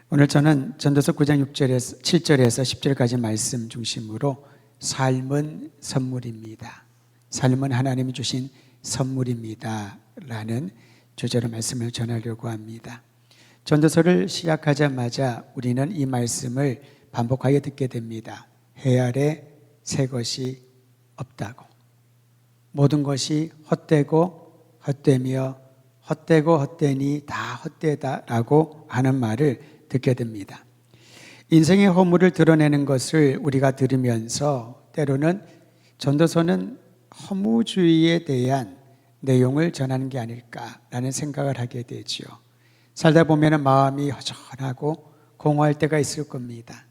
오늘 저는 전도서 9장 6절에서 7절에서 10절까지 말씀 중심으로 삶은 선물입니다. 삶은 하나님이 주신 선물입니다 라는 주제로 말씀을 전하려고 합니다. 전도서를 시작하자마자 우리는 이 말씀을 반복하게 듣게 됩니다. 해 아래 새 것이 없다고, 모든 것이 헛되고 헛되며 헛되고 헛되니 다 헛되다라고 하는 말을 듣게 됩니다. 인생의 허물을 드러내는 것을 우리가 들으면서 때로는 전도서는 허무주의에 대한 내용을 전하는 게 아닐까라는 생각을 하게 되지요. 살다 보면 마음이 허전하고 공허할 때가 있을 겁니다.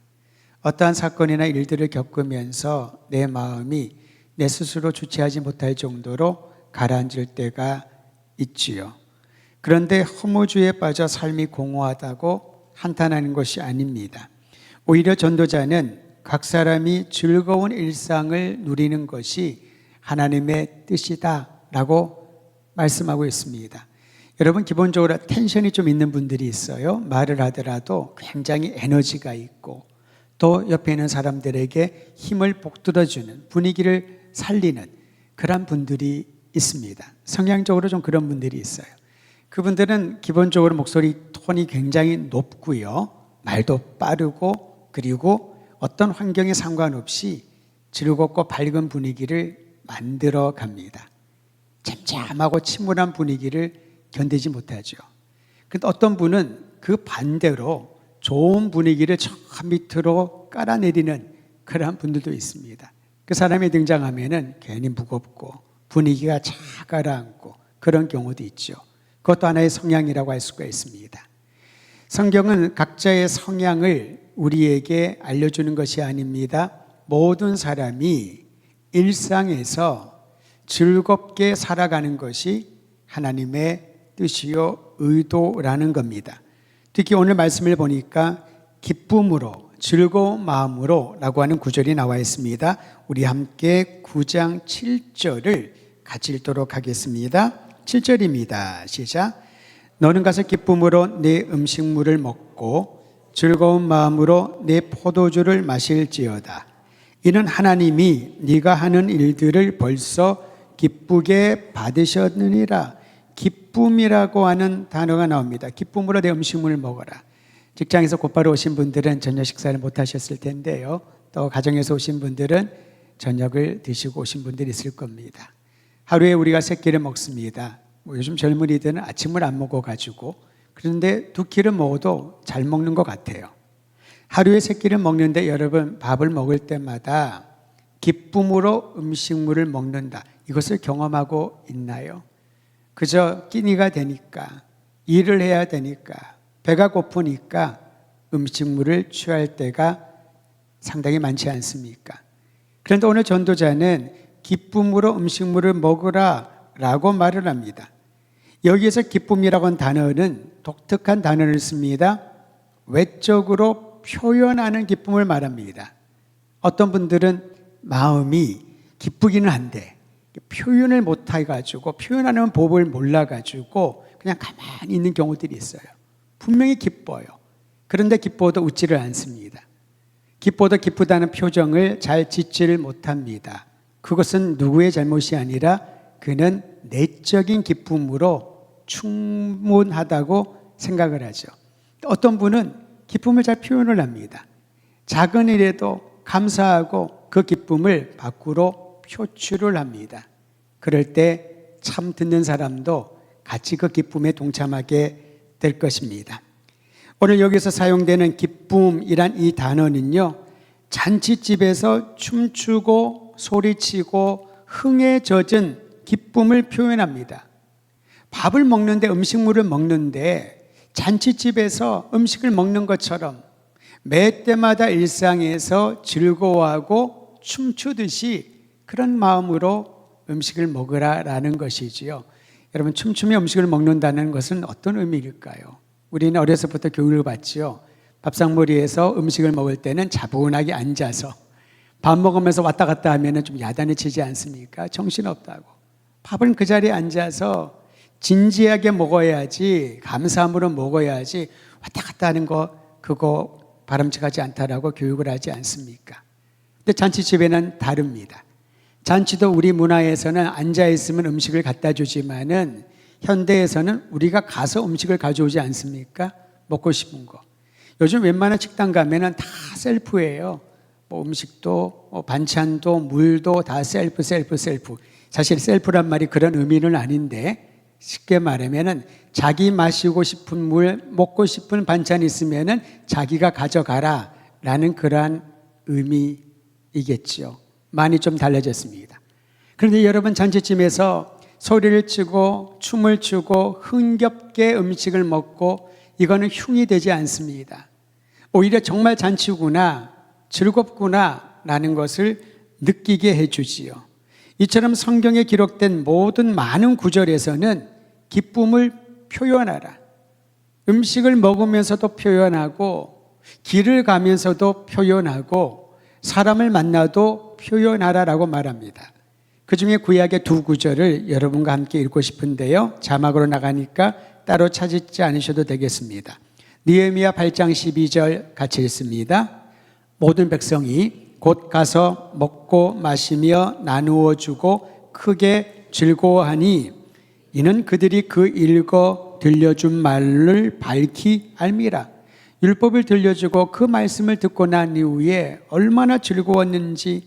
어떠한 사건이나 일들을 겪으면서 내 마음이 내 스스로 주체하지 못할 정도로 가라앉을 때가 있지요. 그런데 허무주의에 빠져 삶이 공허하다고 한탄하는 것이 아닙니다. 오히려 전도자는 각 사람이 즐거운 일상을 누리는 것이 하나님의 뜻이다라고 말씀하고 있습니다. 여러분, 기본적으로 텐션이 좀 있는 분들이 있어요. 말을 하더라도 굉장히 에너지가 있고 또 옆에 있는 사람들에게 힘을 북돋아주는, 분위기를 살리는 그런 분들이 있습니다. 성향적으로 좀 그런 분들이 있어요. 그분들은 기본적으로 목소리 톤이 굉장히 높고요, 말도 빠르고, 그리고 어떤 환경에 상관없이 즐겁고 밝은 분위기를 만들어 갑니다. 잠잠하고 침울한 분위기를 견디지 못하죠. 그런데 어떤 분은 그 반대로 좋은 분위기를 저 밑으로 깔아내리는 그런 분들도 있습니다. 그 사람이 등장하면은 괜히 무겁고 분위기가 착 가라앉고 그런 경우도 있죠. 그것도 하나의 성향이라고 할 수가 있습니다. 성경은 각자의 성향을 우리에게 알려주는 것이 아닙니다. 모든 사람이 일상에서 즐겁게 살아가는 것이 하나님의 뜻이요 의도라는 겁니다. 특히 오늘 말씀을 보니까 기쁨으로, 즐거운 마음으로 라고 하는 구절이 나와 있습니다. 우리 함께 9장 7절을 같이 읽도록 하겠습니다. 7절입니다. 시작. 너는 가서 기쁨으로 내 음식물을 먹고 즐거운 마음으로 내 포도주를 마실지어다. 이는 하나님이 네가 하는 일들을 벌써 기쁘게 받으셨느니라. 기쁨이라고 하는 단어가 나옵니다. 기쁨으로 내 음식물을 먹어라. 직장에서 곧바로 오신 분들은 저녁 식사를 못 하셨을 텐데요, 또 가정에서 오신 분들은 저녁을 드시고 오신 분들이 있을 겁니다. 하루에 우리가 3끼를 먹습니다. 요즘 젊은이들은 아침을 안 먹어가지고, 그런데 2끼를 먹어도 잘 먹는 것 같아요. 하루에 3끼를 먹는데 여러분, 밥을 먹을 때마다 기쁨으로 음식물을 먹는다, 이것을 경험하고 있나요? 그저 끼니가 되니까, 일을 해야 되니까, 배가 고프니까 음식물을 취할 때가 상당히 많지 않습니까? 그런데 오늘 전도자는 기쁨으로 음식물을 먹으라 라고 말을 합니다. 여기에서 기쁨이라고 하는 단어는 독특한 단어를 씁니다. 외적으로 표현하는 기쁨을 말합니다. 어떤 분들은 마음이 기쁘기는 한데 표현을 못해가지고, 표현하는 법을 몰라가지고 그냥 가만히 있는 경우들이 있어요. 분명히 기뻐요. 그런데 기뻐도 웃지를 않습니다. 기뻐도 기쁘다는 표정을 잘 짓지를 못합니다. 그것은 누구의 잘못이 아니라 그는 내적인 기쁨으로 충분하다고 생각을 하죠. 어떤 분은 기쁨을 잘 표현을 합니다. 작은 일에도 감사하고 그 기쁨을 밖으로 표출을 합니다. 그럴 때 참 듣는 사람도 같이 그 기쁨에 동참하게 될 것입니다. 오늘 여기서 사용되는 기쁨이란 이 단어는요, 잔치집에서 춤추고 소리치고 흥에 젖은 기쁨을 표현합니다. 밥을 먹는데, 음식물을 먹는데 잔치집에서 음식을 먹는 것처럼 매 때마다 일상에서 즐거워하고 춤추듯이 그런 마음으로 음식을 먹으라라는 것이지요. 여러분, 춤추며 음식을 먹는다는 것은 어떤 의미일까요? 우리는 어려서부터 교육을 받지요. 밥상머리에서 음식을 먹을 때는 차분하게 앉아서, 밥 먹으면서 왔다 갔다 하면 좀 야단을 치지 않습니까? 정신없다고. 밥은 그 자리에 앉아서 진지하게 먹어야지, 감사함으로 먹어야지 왔다 갔다 하는 거 그거 바람직하지 않다라고 교육을 하지 않습니까? 근데 잔치집에는 다릅니다. 잔치도 우리 문화에서는 앉아있으면 음식을 갖다 주지만은 현대에서는 우리가 가서 음식을 가져오지 않습니까? 먹고 싶은 거. 요즘 웬만한 식당 가면은 다 셀프예요. 뭐 음식도 반찬도 물도 다 셀프. 사실 셀프란 말이 그런 의미는 아닌데 쉽게 말하면은 자기 마시고 싶은 물, 먹고 싶은 반찬이 있으면은 자기가 가져가라 라는 그러한 의미이겠죠. 많이 좀 달라졌습니다. 그런데 여러분 잔치집에서 소리를 치고 춤을 추고 흥겹게 음식을 먹고 이거는 흉이 되지 않습니다. 오히려 정말 잔치구나, 즐겁구나 라는 것을 느끼게 해주지요. 이처럼 성경에 기록된 모든 많은 구절에서는 기쁨을 표현하라, 음식을 먹으면서도 표현하고 길을 가면서도 표현하고 사람을 만나도 표현하라라고 말합니다. 그 중에 구약의 두 구절을 여러분과 함께 읽고 싶은데요, 자막으로 나가니까 따로 찾지 않으셔도 되겠습니다. 느헤미야 8장 12절 같이 읽습니다. 모든 백성이 곧 가서 먹고 마시며 나누어 주고 크게 즐거워하니 이는 그들이 그 읽어 들려준 말을 밝히 알미라. 율법을 들려주고 그 말씀을 듣고 난 이후에 얼마나 즐거웠는지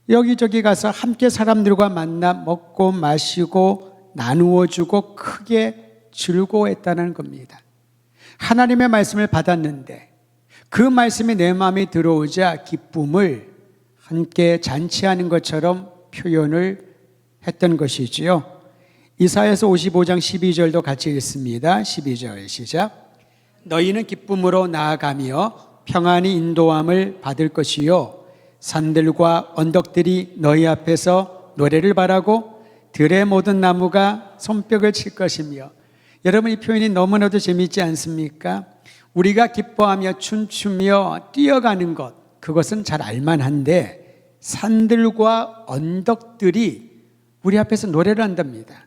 여기저기 가서 함께 사람들과 만나 먹고 마시고 나누어 주고 크게 즐거워했다는 겁니다. 하나님의 말씀을 받았는데 그 말씀이 내 마음에 들어오자 기쁨을 함께 잔치하는 것처럼 표현을 했던 것이지요. 이사야서 55장 12절도 같이 읽습니다. 12절 시작. 너희는 기쁨으로 나아가며 평안히 인도함을 받을 것이요 산들과 언덕들이 너희 앞에서 노래를 바라고 들의 모든 나무가 손뼉을 칠 것이며. 여러분, 이 표현이 너무나도 재미있지 않습니까? 우리가 기뻐하며 춤추며 뛰어가는 것, 그것은 잘 알만한데 산들과 언덕들이 우리 앞에서 노래를 한답니다.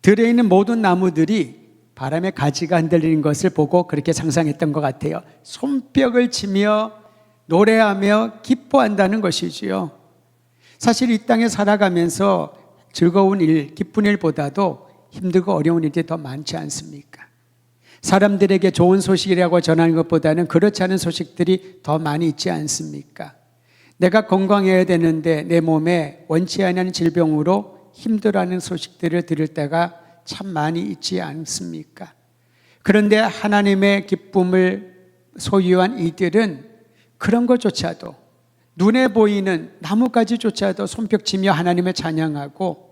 들에 있는 모든 나무들이 바람에 가지가 흔들리는 것을 보고 그렇게 상상했던 것 같아요. 손뼉을 치며 노래하며 기뻐한다는 것이지요. 사실 이 땅에 살아가면서 즐거운 일, 기쁜 일보다도 힘들고 어려운 일이 더 많지 않습니까? 사람들에게 좋은 소식이라고 전하는 것보다는 그렇지 않은 소식들이 더 많이 있지 않습니까? 내가 건강해야 되는데 내 몸에 원치 않은 질병으로 힘들어하는 소식들을 들을 때가 참 많이 있지 않습니까? 그런데 하나님의 기쁨을 소유한 이들은 그런 것조차도 눈에 보이는 나뭇가지조차도 손뼉치며 하나님을 찬양하고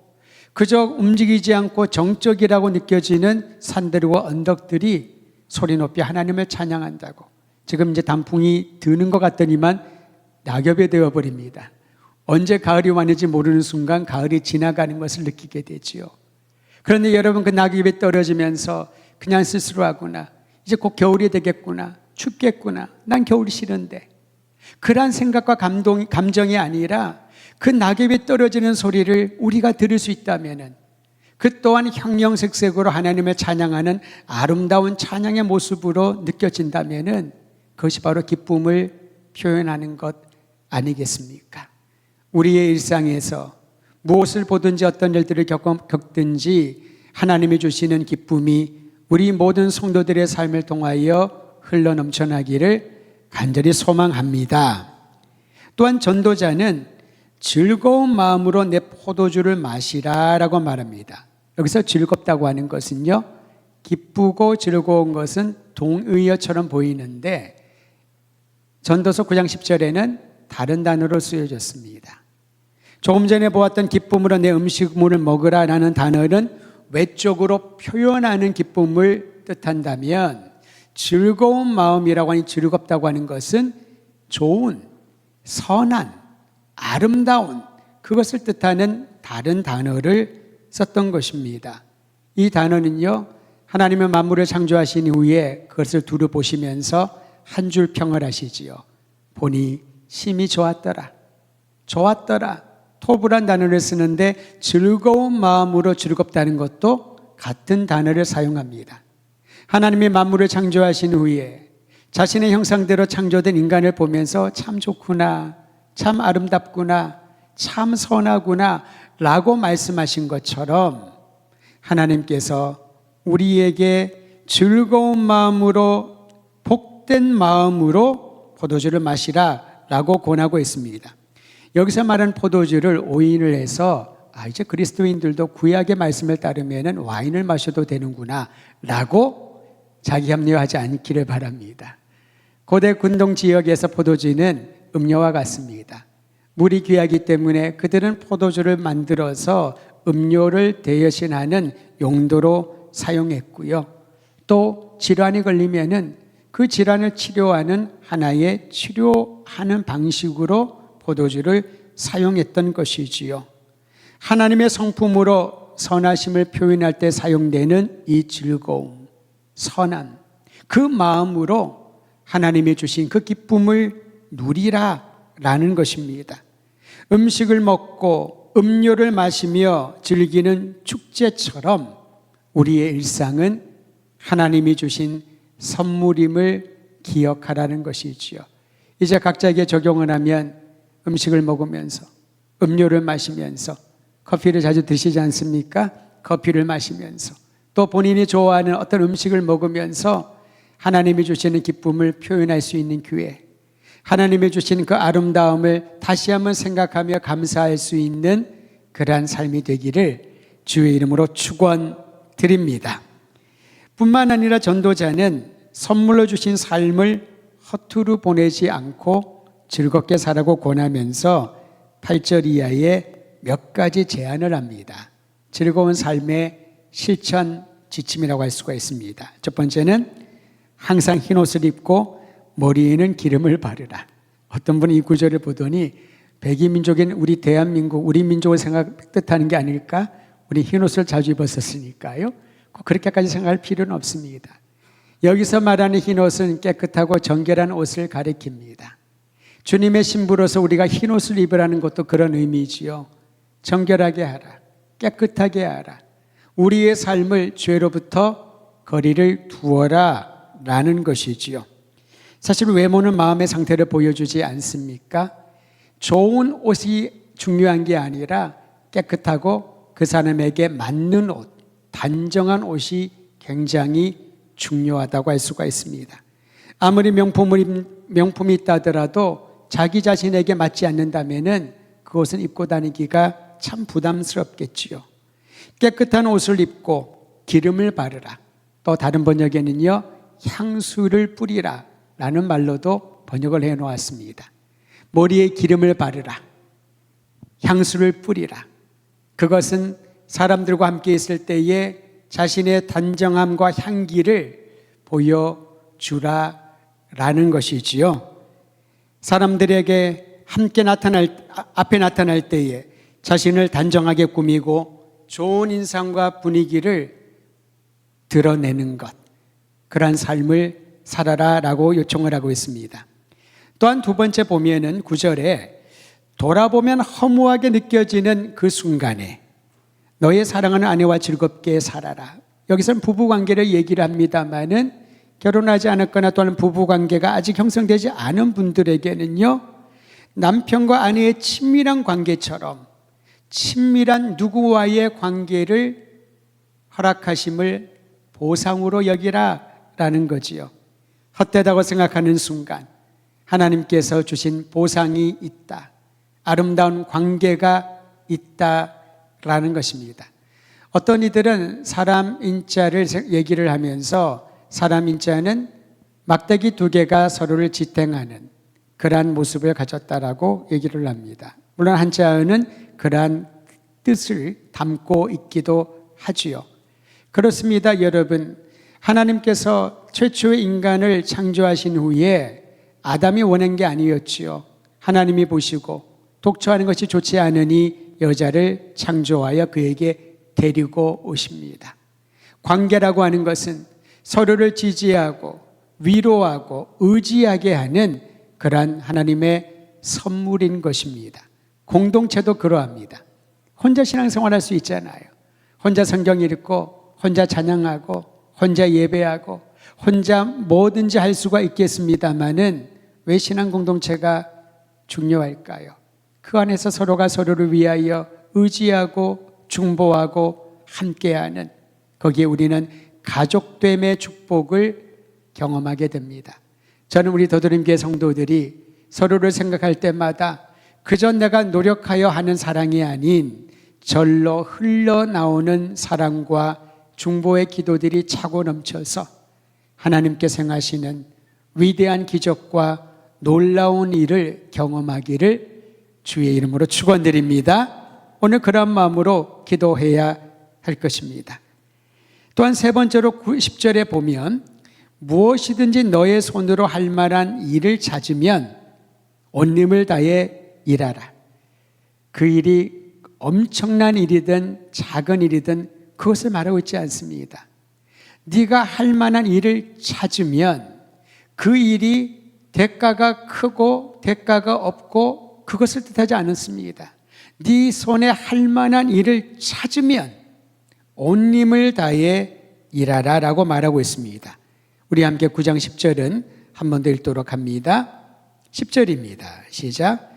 그저 움직이지 않고 정적이라고 느껴지는 산들과 언덕들이 소리 높이 하나님을 찬양한다고. 지금 이제 단풍이 드는 것 같더니만 낙엽이 되어버립니다. 언제 가을이 왔는지 모르는 순간 가을이 지나가는 것을 느끼게 되지요. 그런데 여러분, 그 낙엽이 떨어지면서 그냥 스스로하구나, 이제 곧 겨울이 되겠구나, 춥겠구나, 난 겨울이 싫은데, 그러한 생각과 감정이 아니라 그 낙엽이 떨어지는 소리를 우리가 들을 수 있다면 그 또한 형형색색으로 하나님을 찬양하는 아름다운 찬양의 모습으로 느껴진다면 그것이 바로 기쁨을 표현하는 것 아니겠습니까? 우리의 일상에서 무엇을 보든지 어떤 일들을 겪든지 하나님이 주시는 기쁨이 우리 모든 성도들의 삶을 통하여 흘러넘쳐나기를 간절히 소망합니다. 또한 전도자는 즐거운 마음으로 내 포도주를 마시라 라고 말합니다. 여기서 즐겁다고 하는 것은요, 기쁘고 즐거운 것은 동의어처럼 보이는데 전도서 9장 10절에는 다른 단어로 쓰여졌습니다. 조금 전에 보았던 기쁨으로 내 음식물을 먹으라 라는 단어는 외적으로 표현하는 기쁨을 뜻한다면 즐거운 마음이라고 하니 즐겁다고 하는 것은 좋은, 선한, 아름다운 그것을 뜻하는 다른 단어를 썼던 것입니다. 이 단어는요, 하나님의 만물을 창조하신 이후에 그것을 두루 보시면서 한 줄 평을 하시지요. 보니 심히 좋았더라. 좋았더라. 토부란 단어를 쓰는데 즐거운 마음으로 즐겁다는 것도 같은 단어를 사용합니다. 하나님이 만물을 창조하신 후에 자신의 형상대로 창조된 인간을 보면서 참 좋구나, 참 아름답구나, 참 선하구나 라고 말씀하신 것처럼 하나님께서 우리에게 즐거운 마음으로, 복된 마음으로 포도주를 마시라 라고 권하고 있습니다. 여기서 말하는 포도주를 오인을 해서 이제 그리스도인들도 구약의 말씀을 따르면 와인을 마셔도 되는구나 라고 자기 합리화하지 않기를 바랍니다. 고대 군동 지역에서 포도주는 음료와 같습니다. 물이 귀하기 때문에 그들은 포도주를 만들어서 음료를 대여신하는 용도로 사용했고요. 또 질환이 걸리면은 그 질환을 치료하는 하나의 치료하는 방식으로 포도주를 사용했던 것이지요. 하나님의 성품으로 선하심을 표현할 때 사용되는 이 즐거움, 선함, 그 마음으로 하나님이 주신 그 기쁨을 누리라 라는 것입니다. 음식을 먹고 음료를 마시며 즐기는 축제처럼 우리의 일상은 하나님이 주신 선물임을 기억하라는 것이지요. 이제 각자에게 적용을 하면 음식을 먹으면서 음료를 마시면서 커피를 자주 드시지 않습니까? 커피를 마시면서 또 본인이 좋아하는 어떤 음식을 먹으면서 하나님이 주시는 기쁨을 표현할 수 있는 기회, 하나님이 주신 그 아름다움을 다시 한번 생각하며 감사할 수 있는 그러한 삶이 되기를 주의 이름으로 축원드립니다. 뿐만 아니라 전도자는 선물로 주신 삶을 허투루 보내지 않고 즐겁게 살라고 권하면서 8절 이하에 몇 가지 제안을 합니다. 즐거운 삶의 실천 지침이라고 할 수가 있습니다. 첫 번째는 항상 흰 옷을 입고 머리에는 기름을 바르라. 어떤 분이 이 구절을 보더니 백이민족인 우리 대한민국, 우리 민족을 뜻하는 게 아닐까? 우리 흰 옷을 자주 입었었으니까요. 그렇게까지 생각할 필요는 없습니다. 여기서 말하는 흰 옷은 깨끗하고 정결한 옷을 가리킵니다. 주님의 신부로서 우리가 흰 옷을 입으라는 것도 그런 의미지요. 정결하게 하라, 깨끗하게 하라, 우리의 삶을 죄로부터 거리를 두어라 라는 것이지요. 사실 외모는 마음의 상태를 보여주지 않습니까? 좋은 옷이 중요한 게 아니라 깨끗하고 그 사람에게 맞는 옷, 단정한 옷이 굉장히 중요하다고 할 수가 있습니다. 아무리 명품이 있다 하더라도 자기 자신에게 맞지 않는다면은 그것은 입고 다니기가 참 부담스럽겠지요. 깨끗한 옷을 입고 기름을 바르라. 또 다른 번역에는요, 향수를 뿌리라 라는 말로도 번역을 해 놓았습니다. 머리에 기름을 바르라, 향수를 뿌리라. 그것은 사람들과 함께 있을 때에 자신의 단정함과 향기를 보여주라 라는 것이지요. 사람들에게 앞에 나타날 때에 자신을 단정하게 꾸미고 좋은 인상과 분위기를 드러내는 것, 그러한 삶을 살아라 라고 요청을 하고 있습니다. 또한 두 번째 보면은 9절에 돌아보면 허무하게 느껴지는 그 순간에 너의 사랑하는 아내와 즐겁게 살아라. 여기서는 부부관계를 얘기를 합니다마는 결혼하지 않았거나 또는 부부관계가 아직 형성되지 않은 분들에게는요, 남편과 아내의 친밀한 관계처럼 친밀한 누구와의 관계를 허락하심을 보상으로 여기라 라는 거지요. 헛되다고 생각하는 순간 하나님께서 주신 보상이 있다, 아름다운 관계가 있다라는 것입니다. 어떤 이들은 사람 인자를 얘기를 하면서 사람 인자는 막대기 두 개가 서로를 지탱하는 그러한 모습을 가졌다라고 얘기를 합니다. 물론 한자어는 그러한 뜻을 담고 있기도 하지요. 그렇습니다, 여러분. 하나님께서 최초의 인간을 창조하신 후에 아담이 원한 게 아니었지요. 하나님이 보시고 독초하는 것이 좋지 않으니 여자를 창조하여 그에게 데리고 오십니다. 관계라고 하는 것은 서로를 지지하고 위로하고 의지하게 하는 그러한 하나님의 선물인 것입니다. 공동체도 그러합니다. 혼자 신앙생활할 수 있잖아요. 혼자 성경 읽고 혼자 찬양하고 혼자 예배하고 혼자 뭐든지 할 수가 있겠습니다마는 왜 신앙 공동체가 중요할까요? 그 안에서 서로가 서로를 위하여 의지하고 중보하고 함께하는, 거기에 우리는 가족됨의 축복을 경험하게 됩니다. 저는 우리 더드림교회 성도들이 서로를 생각할 때마다 그저 내가 노력하여 하는 사랑이 아닌 절로 흘러나오는 사랑과 중보의 기도들이 차고 넘쳐서 하나님께서 행하시는 위대한 기적과 놀라운 일을 경험하기를 주의 이름으로 축원드립니다. 오늘 그런 마음으로 기도해야 할 것입니다. 또한 세 번째로 10절에 보면 무엇이든지 너의 손으로 할 만한 일을 찾으면 온 힘을 다해 일하라. 그 일이 엄청난 일이든 작은 일이든 그것을 말하고 있지 않습니다. 네가 할 만한 일을 찾으면 그 일이 대가가 크고 대가가 없고 그것을 뜻하지 않습니다. 네 손에 할 만한 일을 찾으면 온 힘을 다해 일하라 라고 말하고 있습니다. 우리 함께 9장 10절은 한 번 더 읽도록 합니다. 10절입니다. 시작.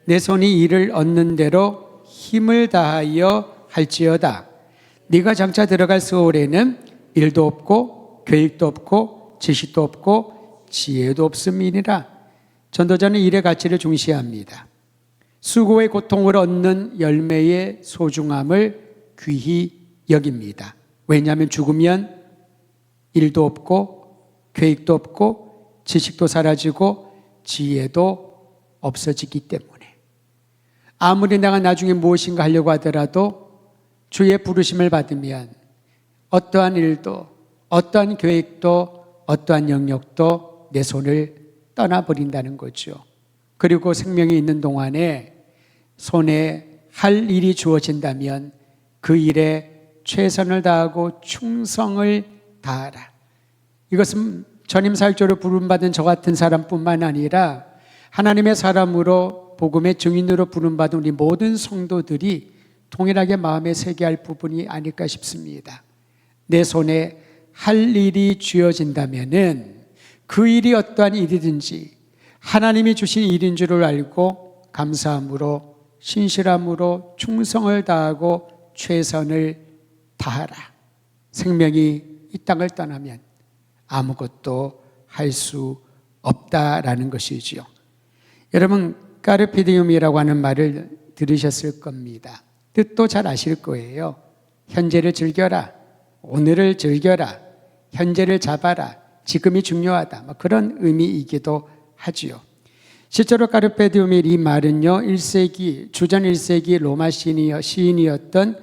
내 손이 일을 얻는 대로 힘을 다하여 할지어다. 네가 장차 들어갈 서울에는 일도 없고 계획도 없고 지식도 없고 지혜도 없음이니라. 전도자는 일의 가치를 중시합니다. 수고의 고통을 얻는 열매의 소중함을 귀히 여깁니다. 왜냐하면 죽으면 일도 없고 계획도 없고 지식도 사라지고 지혜도 없어지기 때문에 아무리 내가 나중에 무엇인가 하려고 하더라도 주의 부르심을 받으면 어떠한 일도 어떠한 계획도 어떠한 영역도 내 손을 떠나버린다는 거죠. 그리고 생명이 있는 동안에 손에 할 일이 주어진다면 그 일에 최선을 다하고 충성을 다하라. 이것은 전임 사역자로 부름받은 저 같은 사람뿐만 아니라 하나님의 사람으로 복음의 증인으로 부름받은 우리 모든 성도들이 동일하게 마음에 새겨야 할 부분이 아닐까 싶습니다. 내 손에 할 일이 쥐어진다면은 그 일이 어떠한 일이든지 하나님이 주신 일인 줄을 알고 감사함으로 신실함으로 충성을 다하고 최선을 다하라. 생명이 이 땅을 떠나면 아무것도 할 수 없다라는 것이지요. 여러분 까르페디움이라고 하는 말을 들으셨을 겁니다. 뜻도 잘 아실 거예요. 현재를 즐겨라. 오늘을 즐겨라. 현재를 잡아라. 지금이 중요하다. 그런 의미이기도 하지요. 실제로 까르페디움의 이 말은요, 주전 1세기 로마 시인이었던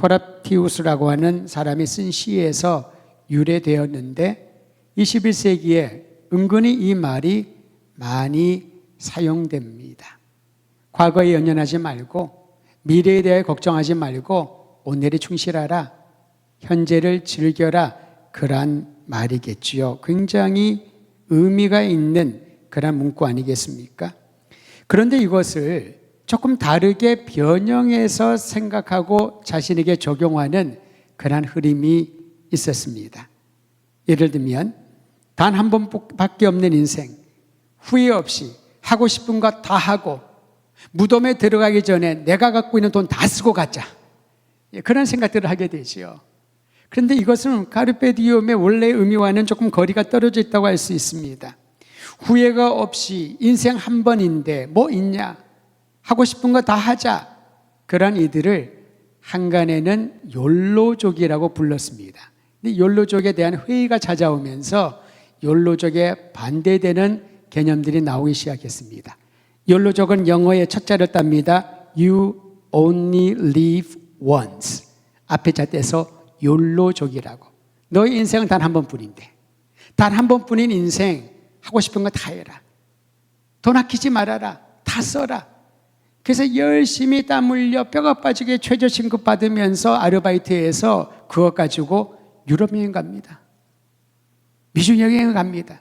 호라티우스라고 하는 사람이 쓴 시에서 유래되었는데 21세기에 은근히 이 말이 많이 사용됩니다. 과거에 연연하지 말고 미래에 대해 걱정하지 말고 오늘에 충실하라. 현재를 즐겨라. 그런 말이겠지요. 굉장히 의미가 있는 그런 문구 아니겠습니까? 그런데 이것을 조금 다르게 변형해서 생각하고 자신에게 적용하는 그런 흐름이 있었습니다. 예를 들면 단 한 번밖에 없는 인생, 후회 없이 하고 싶은 거 다 하고 무덤에 들어가기 전에 내가 갖고 있는 돈 다 쓰고 가자. 그런 생각들을 하게 되지요. 그런데 이것은 카르페디움의 원래의 의미와는 조금 거리가 떨어져 있다고 할 수 있습니다. 후회가 없이 인생 한 번인데 뭐 있냐? 하고 싶은 거 다 하자. 그런 이들을 한간에는 욜로족이라고 불렀습니다. 근데 욜로족에 대한 회의가 찾아오면서 욜로족에 반대되는 개념들이 나오기 시작했습니다. 욜로족은 영어의 첫 자를 땁니다. You only live once. 앞에 자 떼서 욜로족이라고. 너의 인생은 단 한 번뿐인데 단 한 번뿐인 인생 하고 싶은 거 다 해라. 돈 아끼지 말아라. 다 써라. 그래서 열심히 땀 흘려 뼈가 빠지게 최저신급 받으면서 아르바이트해서 그것 가지고 유럽 여행 갑니다. 미중 여행을 갑니다.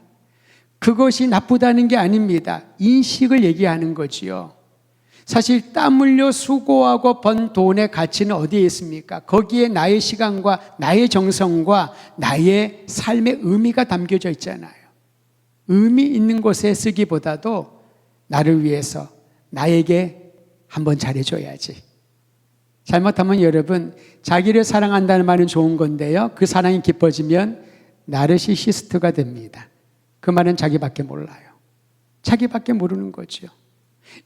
그것이 나쁘다는 게 아닙니다. 인식을 얘기하는 거지요. 사실 땀 흘려 수고하고 번 돈의 가치는 어디에 있습니까? 거기에 나의 시간과 나의 정성과 나의 삶의 의미가 담겨져 있잖아요. 의미 있는 곳에 쓰기보다도 나를 위해서 나에게 한번 잘해줘야지. 잘못하면 여러분, 자기를 사랑한다는 말은 좋은 건데요, 그 사랑이 깊어지면 나르시시스트가 됩니다. 그 말은 자기밖에 몰라요. 자기밖에 모르는 거죠.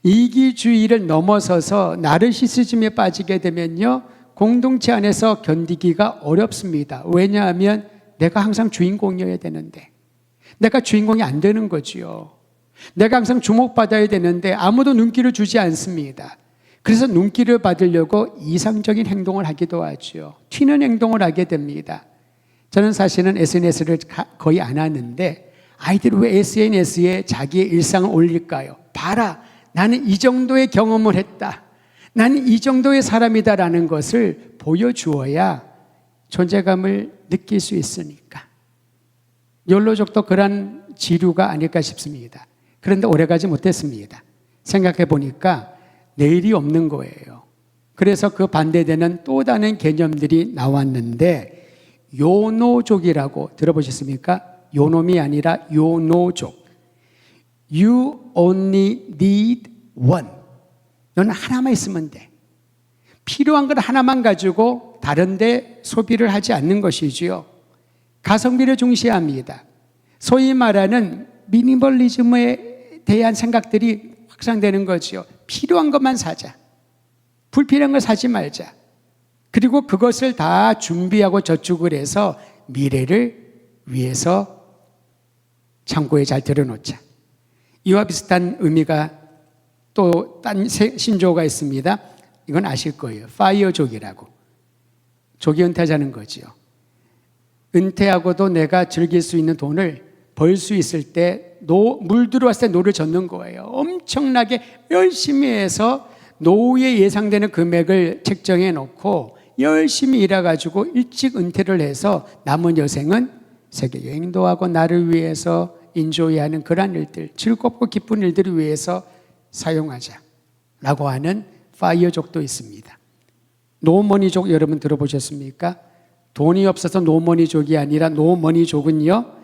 이기주의를 넘어서서 나르시시즘에 빠지게 되면요, 공동체 안에서 견디기가 어렵습니다. 왜냐하면 내가 항상 주인공이어야 되는데 내가 주인공이 안 되는 거지요. 내가 항상 주목받아야 되는데 아무도 눈길을 주지 않습니다. 그래서 눈길을 받으려고 이상적인 행동을 하기도 하죠. 튀는 행동을 하게 됩니다. 저는 사실은 SNS를 거의 안 하는데 아이들이 왜 SNS에 자기의 일상을 올릴까요? 봐라, 나는 이 정도의 경험을 했다, 나는 이 정도의 사람이다라는 것을 보여주어야 존재감을 느낄 수 있으니까. 욜로족도 그런 지류가 아닐까 싶습니다. 그런데 오래가지 못했습니다. 생각해 보니까 내일이 없는 거예요. 그래서 그 반대되는 또 다른 개념들이 나왔는데, 요노족이라고 들어보셨습니까? 요놈이 아니라 요노족. You only need one. 너는 하나만 있으면 돼. 필요한 걸 하나만 가지고 다른 데 소비를 하지 않는 것이지요. 가성비를 중시합니다. 소위 말하는 미니멀리즘에 대한 생각들이 확산되는 거죠. 필요한 것만 사자. 불필요한 걸 사지 말자. 그리고 그것을 다 준비하고 저축을 해서 미래를 위해서 창고에 잘 들여놓자. 이와 비슷한 의미가 또 딴 신조어가 있습니다. 이건 아실 거예요. 파이어족이라고. 조기 은퇴하자는 거지요. 은퇴하고도 내가 즐길 수 있는 돈을 벌 수 있을 때 물 들어왔을 때 노를 젓는 거예요. 엄청나게 열심히 해서 노후에 예상되는 금액을 책정해 놓고 열심히 일해가지고 일찍 은퇴를 해서 남은 여생은 세계 여행도 하고 나를 위해서 인조이하는 그러한 일들, 즐겁고 기쁜 일들을 위해서 사용하자라고 하는 파이어족도 있습니다. 노머니족 여러분 들어보셨습니까? 돈이 없어서 노머니족이 아니라 노머니족은요,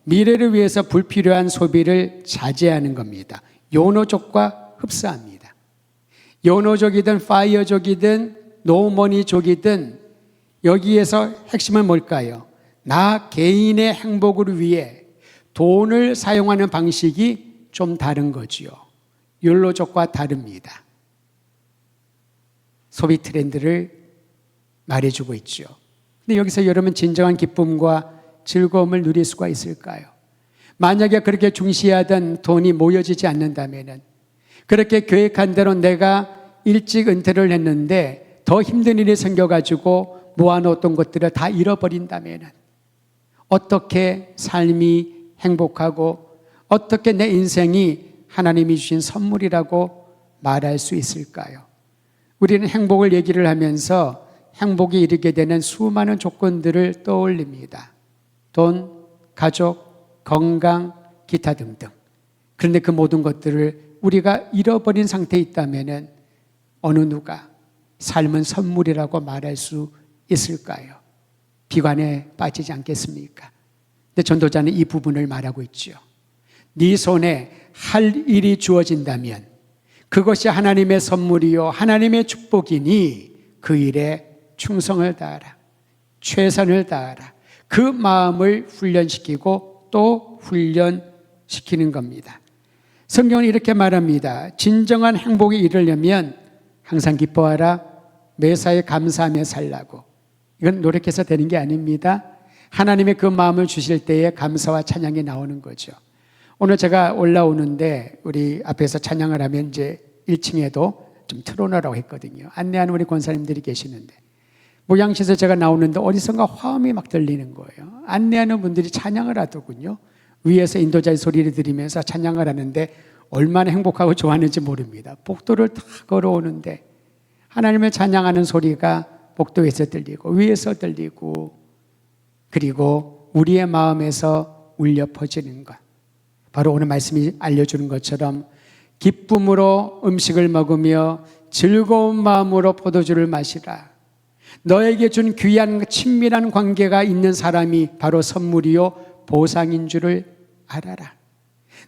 미래를 위해서 불필요한 소비를 자제하는 겁니다. 요노족과 흡사합니다. 요노족이든 파이어족이든 노머니족이든 여기에서 핵심은 뭘까요? 나 개인의 행복을 위해 돈을 사용하는 방식이 좀 다른 거지요. 욜로족과 다릅니다. 소비 트렌드를 말해주고 있죠. 근데 여기서 여러분 진정한 기쁨과 즐거움을 누릴 수가 있을까요? 만약에 그렇게 중시하던 돈이 모여지지 않는다면, 그렇게 계획한 대로 내가 일찍 은퇴를 했는데 더 힘든 일이 생겨가지고 모아놓았던 것들을 다 잃어버린다면 어떻게 삶이 행복하고 어떻게 내 인생이 하나님이 주신 선물이라고 말할 수 있을까요? 우리는 행복을 얘기를 하면서 행복이 이르게 되는 수많은 조건들을 떠올립니다. 돈, 가족, 건강, 기타 등등. 그런데 그 모든 것들을 우리가 잃어버린 상태에 있다면 어느 누가 삶은 선물이라고 말할 수 있을까요? 비관에 빠지지 않겠습니까? 근데 전도자는 이 부분을 말하고 있죠. 네 손에 할 일이 주어진다면 그것이 하나님의 선물이요 하나님의 축복이니 그 일에 충성을 다하라. 최선을 다하라. 그 마음을 훈련시키고 또 훈련시키는 겁니다. 성경은 이렇게 말합니다. 진정한 행복에 이르려면 항상 기뻐하라. 매사에 감사하며 살라고. 이건 노력해서 되는 게 아닙니다. 하나님의 그 마음을 주실 때에 감사와 찬양이 나오는 거죠. 오늘 제가 올라오는데 우리 앞에서 찬양을 하면 이제 1층에도 좀 틀어놓으라고 했거든요. 안내하는 우리 권사님들이 계시는데 목양실에서 제가 나오는데 어디선가 화음이 막 들리는 거예요. 안내하는 분들이 찬양을 하더군요. 위에서 인도자의 소리를 들으면서 찬양을 하는데 얼마나 행복하고 좋아하는지 모릅니다. 복도를 다 걸어오는데 하나님을 찬양하는 소리가 복도에서 들리고 위에서 들리고 그리고 우리의 마음에서 울려 퍼지는 것. 바로 오늘 말씀이 알려주는 것처럼 기쁨으로 음식을 먹으며 즐거운 마음으로 포도주를 마시라. 너에게 준 귀한 친밀한 관계가 있는 사람이 바로 선물이요 보상인 줄을 알아라.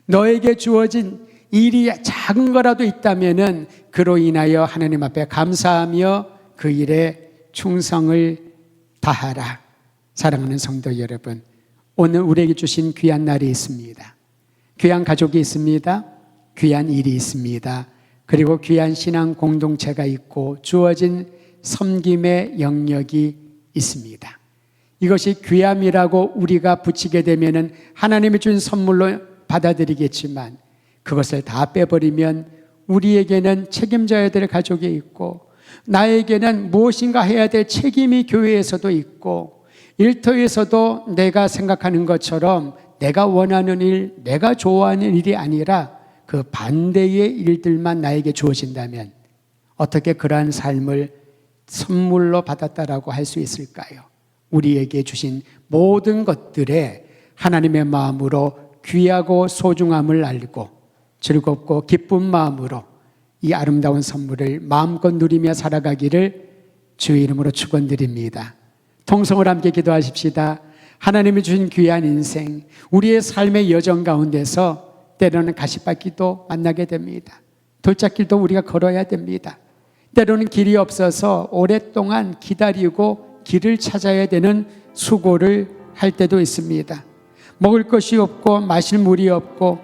너에게 주어진 일이 작은 거라도 있다면은 그로 인하여 하나님 앞에 감사하며 그 일에 충성을 다하라. 사랑하는 성도 여러분, 오늘 우리에게 주신 귀한 날이 있습니다. 귀한 가족이 있습니다. 귀한 일이 있습니다. 그리고 귀한 신앙 공동체가 있고 주어진 섬김의 영역이 있습니다. 이것이 귀함이라고 우리가 붙이게 되면은 하나님이 준 선물로 받아들이겠지만 그것을 다 빼버리면 우리에게는 책임져야 될 가족이 있고 나에게는 무엇인가 해야 될 책임이 교회에서도 있고 일터에서도 내가 생각하는 것처럼 내가 원하는 일, 내가 좋아하는 일이 아니라 그 반대의 일들만 나에게 주어진다면 어떻게 그러한 삶을 선물로 받았다라고 할 수 있을까요? 우리에게 주신 모든 것들에 하나님의 마음으로 귀하고 소중함을 알고 즐겁고 기쁜 마음으로 이 아름다운 선물을 마음껏 누리며 살아가기를 주의 이름으로 축원드립니다. 통성을 함께 기도하십시다. 하나님이 주신 귀한 인생, 우리의 삶의 여정 가운데서 때로는 가시밭길도 만나게 됩니다. 돌짝길도 우리가 걸어야 됩니다. 때로는 길이 없어서 오랫동안 기다리고 길을 찾아야 되는 수고를 할 때도 있습니다. 먹을 것이 없고 마실 물이 없고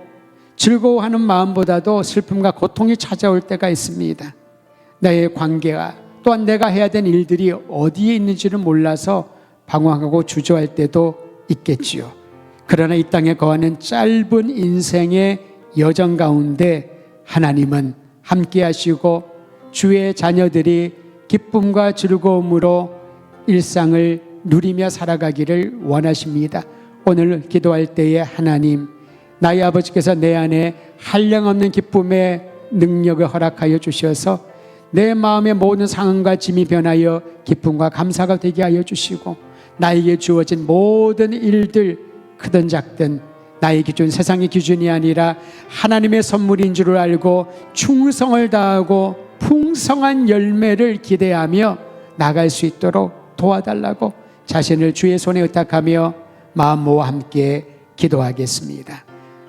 즐거워하는 마음보다도 슬픔과 고통이 찾아올 때가 있습니다. 나의 관계와 또한 내가 해야 되는 일들이 어디에 있는지를 몰라서 방황하고 주저할 때도 있겠지요. 그러나 이 땅에 거하는 짧은 인생의 여정 가운데 하나님은 함께 하시고 주의 자녀들이 기쁨과 즐거움으로 일상을 누리며 살아가기를 원하십니다. 오늘 기도할 때에 하나님, 나의 아버지께서 내 안에 한량없는 기쁨의 능력을 허락하여 주셔서 내 마음의 모든 상황과 짐이 변하여 기쁨과 감사가 되게 하여 주시고 나에게 주어진 모든 일들 크든 작든 나의 기준, 세상의 기준이 아니라 하나님의 선물인 줄을 알고 충성을 다하고 풍성한 열매를 기대하며 나갈 수 있도록 도와달라고 자신을 주의 손에 의탁하며 마음 모아 함께 기도하겠습니다.